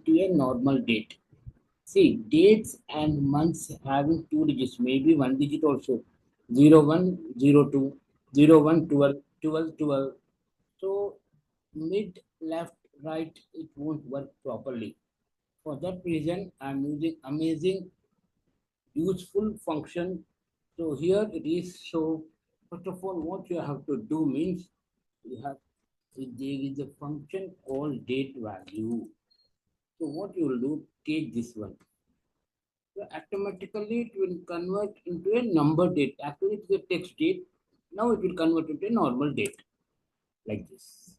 into a normal date. See, dates and months having two digits, maybe one digit also. 0102, 0112, 1212. So mid, left, right, it won't work properly. For that reason, I'm using amazing useful function. So here it is. So first of all, what you have to do means you have there is a function called date value. So what you will do, take this one. So automatically it will convert into a number date. Actually it's a text date. Now it will convert into a normal date like this.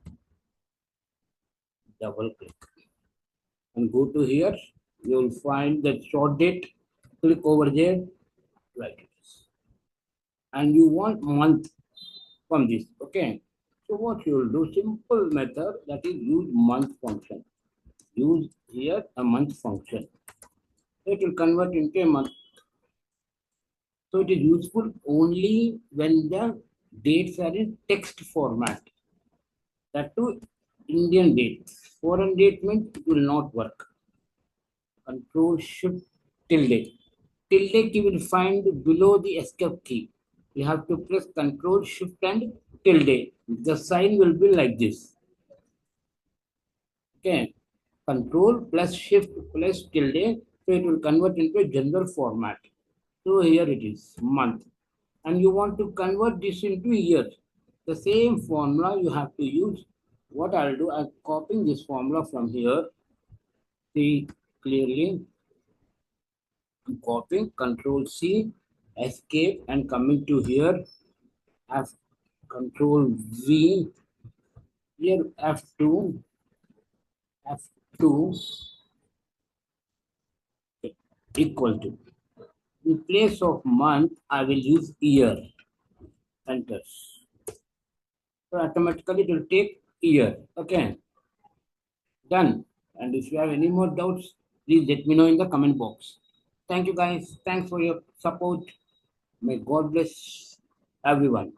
Double click and go to here. You will find that short date. Click over there like this. And you want month from this. Okay. So what you will do, simple method, that is use month function. Use here a month function. It will convert into a month. So it is useful only when the dates are in text format. That too Indian dates. Foreign date means it will not work. Control Shift tilde. Tilde key will find below the escape key. You have to press Control Shift and tilde. The sign will be like this. Okay. Control plus Shift plus tilde. So it will convert into a general format. So here it is, month. And you want to convert this into years. The same formula you have to use. What I'll do, I'm copying this formula from here. See clearly. I'm copying, Control C, escape, and coming to here. F, Control V, here F2, F2 equal to. In place of month, I will use year. Enter. So automatically it will take year. Okay. Done. And if you have any more doubts, please let me know in the comment box. Thank you guys. Thanks for your support. May God bless everyone.